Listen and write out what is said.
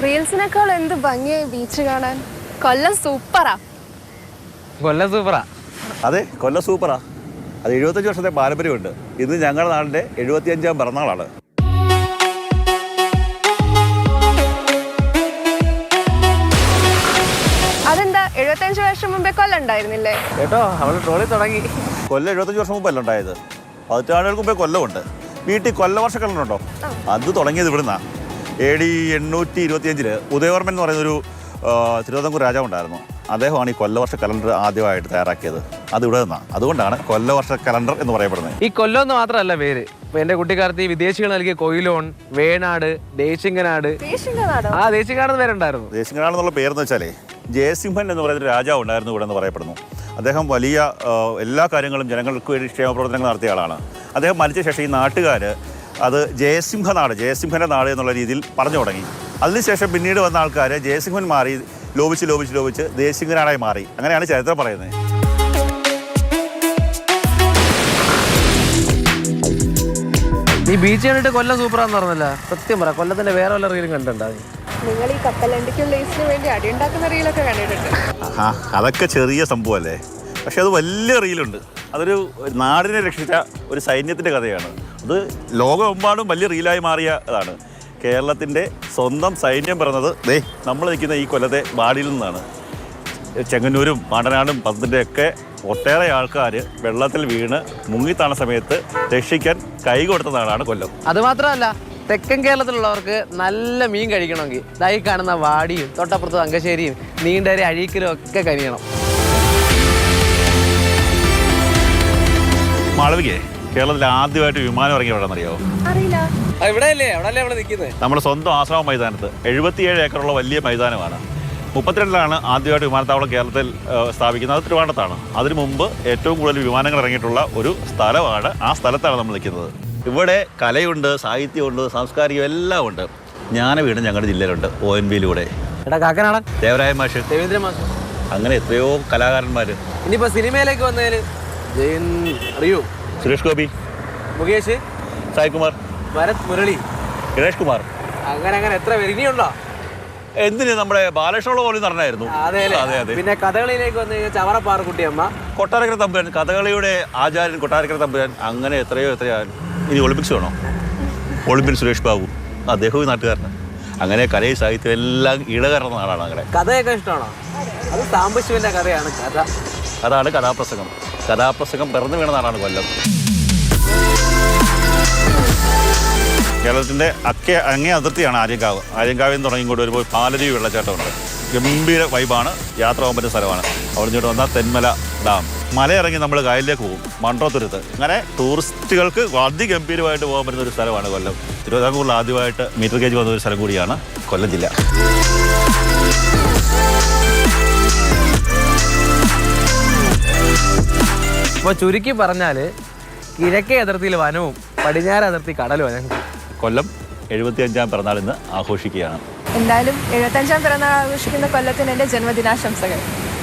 റീൽസിനേക്കാൾ എന്ത് ഭംഗിയായി ബീച്ച് കാണാൻ. കൊല്ലം സൂപ്പറാ. കൊല്ലം സൂപ്പറാ. അതെ, കൊല്ലം സൂപ്പറാ. അത് 75 വർഷത്തെ പാരമ്പര്യമുണ്ട്. ഇന്ന് ഞങ്ങളുടെ നാടിൻ്റെ 75ാം പിറന്നാളാണ്. അതെന്താ 75 വർഷം മുമ്പേ കൊല്ലം ഉണ്ടായിരുന്നില്ലേ? കേട്ടോ, അവള് ട്രോളി തുടങ്ങി. കൊല്ലം 75 വർഷം മുമ്പല്ല ഉണ്ടായത്. 18 ആണ്ടുകൾക്ക് മുമ്പേ കൊല്ലമുണ്ട്. വീട്ടിൽ കൊല്ലവർഷ കലണ്ടറുണ്ടോ? അത് തുടങ്ങിയത് ഇവിടുന്നാണ്. AD 825 ഉദയവർമ്മൻ എന്ന് പറയുന്നൊരു തിരുവിതാംകൂർ രാജാവുണ്ടായിരുന്നു. അദ്ദേഹമാണ് ഈ കൊല്ലവർഷ കലണ്ടർ ആദ്യമായിട്ട് തയ്യാറാക്കിയത്. അത് ഇവിടെ നിന്നാണ്. അതുകൊണ്ടാണ് കൊല്ലവർഷ കലണ്ടർ എന്ന് പറയപ്പെടുന്നത്. ഈ കൊല്ലം എന്ന് മാത്രമല്ല പേര്. ഇപ്പൊ എന്റെ കുട്ടിക്കാലത്ത് ഈ വിദേശികൾ നൽകിയ കൊയിലോൺ, വേണാട്, ദേശിംഗനാട്. ആ ദേശിംഗനാട് പേരുണ്ടായിരുന്നു. ദേശിംഗനാട് എന്നുള്ള പേരെന്ന് വെച്ചാലേ ജയസിംഹൻ എന്ന് പറയുന്ന രാജാവ് ഉണ്ടായിരുന്നു ഇവിടെ എന്ന് പറയപ്പെടുന്നു. അദ്ദേഹം വലിയ എല്ലാ കാര്യങ്ങളും ജനങ്ങൾക്ക് വേണ്ടി ക്ഷേമപ്രവർത്തനങ്ങൾ നടത്തിയ ആളാണ്. അദ്ദേഹം മരിച്ച ശേഷം ഈ നാട്ടുകാർ അത് ജയസിംഹൻ്റെ നാട് എന്നുള്ള രീതിയിൽ പറഞ്ഞു തുടങ്ങി. അതിനുശേഷം പിന്നീട് വന്ന ആൾക്കാർ ജയസിംഹൻ മാറി ലോപിച്ച് ദേശിംഹനാടായി മാറി. അങ്ങനെയാണ് ചരിത്രം പറയുന്നത്. ഈ ബീച്ച് കണ്ടിട്ട് കൊല്ലം സൂപ്പറാന്ന് പറഞ്ഞല്ല. സത്യം പറ, കൊല്ലത്തിന്റെ വേറെ വല്ല റീലും കണ്ടിട്ടുണ്ടാവും? നിങ്ങൾ ഈ കപ്പലണ്ടിക്കും ലേസിന് വേണ്ടി അടിയുണ്ടാക്കുന്ന റീലൊക്കെ കണ്ടിട്ടുണ്ട്. അതൊക്കെ ചെറിയ സംഭവമല്ലേ, പക്ഷെ അത് വലിയ റീലുണ്ട്. അതൊരു നാടിനെ രക്ഷിച്ച ഒരു സൈന്യത്തിൻ്റെ കഥയാണ്. അത് ലോകമെമ്പാടും വലിയ റീലായി മാറിയ അതാണ്. കേരളത്തിൻ്റെ സ്വന്തം സൈന്യം പിറന്നത് നമ്മൾ നിൽക്കുന്ന ഈ കൊല്ലത്തെ വാടിയിൽ നിന്നാണ്. ചെങ്ങന്നൂരും പാണ്ടനാടും പത്തനംതിട്ടയൊക്കെ ഒട്ടേറെ ആൾക്കാർ വെള്ളത്തിൽ വീണ് മുങ്ങിത്താണ സമയത്ത് രക്ഷിക്കാൻ കൈ കൊടുത്ത നാടാണ് കൊല്ലം. അതുമാത്രമല്ല, തെക്കൻ കേരളത്തിലുള്ളവർക്ക് നല്ല മീൻ കഴിക്കണമെങ്കിൽ ഇതായി കാണുന്ന വാടിയും തൊട്ടപ്പുറത്ത് തങ്കശ്ശേരിയും നീണ്ടേരി അഴീക്കലും ഒക്കെ കഴിയണം. മാളവികയെ, കേരളത്തിൽ ആദ്യമായിട്ട് വിമാനം ഇറങ്ങി എവിടെയെന്നറിയാമോ? അറിയില്ല. ഇവിടെയല്ലേ അവിടെ നിൽക്കുന്നത്? നമ്മുടെ സ്വന്തം ആശ്രമ മൈതാനത്ത് 77 ഏക്കറുള്ള വലിയ മൈതാനമാണ്. 32-ലാണ് ആദ്യമായിട്ട് വിമാനത്താവളം കേരളത്തിൽ സ്ഥാപിക്കുന്നത്. അത് തിരുവനന്തപുരത്താണ്. അതിനു മുമ്പ് ഏറ്റവും കൂടുതൽ വിമാനങ്ങൾ ഇറങ്ങിയിട്ടുള്ള ഒരു സ്ഥലമാണ്. ആ സ്ഥലത്താണ് നമ്മൾ നിൽക്കുന്നത്. ഇവിടെ കലയുണ്ട്, സാഹിത്യമുണ്ട്, സാംസ്കാരികം എല്ലാം ഉണ്ട്. ജ്ഞാനവീട് ഞങ്ങളുടെ ജില്ലയിലുണ്ട്. ONV-യിലൂടെ കാക്കനാടൻ ദേവരായ മാഷ്, രവീന്ദ്രൻ മാഷ്, അങ്ങനെ എത്രയോ കലാകാരന്മാർ. ഇനിയിപ്പോൾ സിനിമയിലേക്ക് വന്നതിൽ ജയൻ അറിയൂ, സുരേഷ് ഗോപി, മുകേഷ്, സായികുമാർ, ഭരത് മുരളി, ഗണേഷ് കുമാർ, അങ്ങനെ എത്ര പേര് ഇനിയുണ്ടോ? എന്തിന് നമ്മുടെ ബാലകൃഷ്ണ പോലും നടനായിരുന്നു. അതെ. പിന്നെ കഥകളിയിലേക്ക് വന്നു കഴിഞ്ഞാൽ ചവറപ്പാറ കുട്ടിയമ്മ, കൊട്ടാരക്കര തമ്പുരാൻ, കഥകളിയുടെ ആചാര്യൻ കൊട്ടാരക്കര തമ്പുരാൻ, അങ്ങനെ എത്രയോ. ഇനി ഒളിമ്പിക്സ് വേണോ? ഒളിമ്പിക്സ് സുരേഷ് ബാബു, അദ്ദേഹവും നാട്ടുകാരന്. അങ്ങനെ കലയും സാഹിത്യം എല്ലാം ഇടകലർന്ന നാടാണ്. അങ്ങനെ കഥയൊക്കെ ഇഷ്ടമാണോ? അത് സാംബശിവന്റെ കഥയാണ് കഥ. അതാണ് കഥാപ്രസംഗം പിറന്നു വീണ നാടാണ് കൊല്ലം. കേരളത്തിൻ്റെ അങ്ങേ അതിർത്തിയാണ് ആര്യങ്കാവ്. ആര്യങ്കാവിൽ നിന്ന് തുടങ്ങി ഇങ്ങോട്ട് വരുമ്പോൾ പാലരുവി വെള്ളച്ചാട്ടമുണ്ട്. ഗംഭീര വൈബാണ്. യാത്ര പോകാൻ പറ്റുന്ന സ്ഥലമാണ്. അവിടെ ഇങ്ങോട്ട് വന്നാൽ തെന്മല ഡാം. മലയിറങ്ങി നമ്മൾ കായലിലേക്ക് പോകും, മൺട്രോത്തുരുത്ത്. അങ്ങനെ ടൂറിസ്റ്റുകൾക്ക് അതിഗംഭീരമായിട്ട് പോകാൻ പറ്റുന്ന ഒരു സ്ഥലമാണ് കൊല്ലം. തിരുവിതാംകൂറിൽ ആദ്യമായിട്ട് മീറ്റർ ഗേജ് വന്ന ഒരു സ്ഥലം കൂടിയാണ് കൊല്ലം ജില്ല. അപ്പോൾ ചുരുക്കി പറഞ്ഞാൽ കിഴക്കേ അതിർത്തിയിൽ വനവും പടിഞ്ഞാറ് അതിർത്തി കടലും. കൊല്ലം 75ാം പിറന്നാൾ ഇന്ന് ആഘോഷിക്കുകയാണ്. എന്തായാലും 75ാം പിറന്നാൾ ആഘോഷിക്കുന്ന കൊല്ലത്തിന് എൻ്റെ ജന്മദിനാശംസകൾ.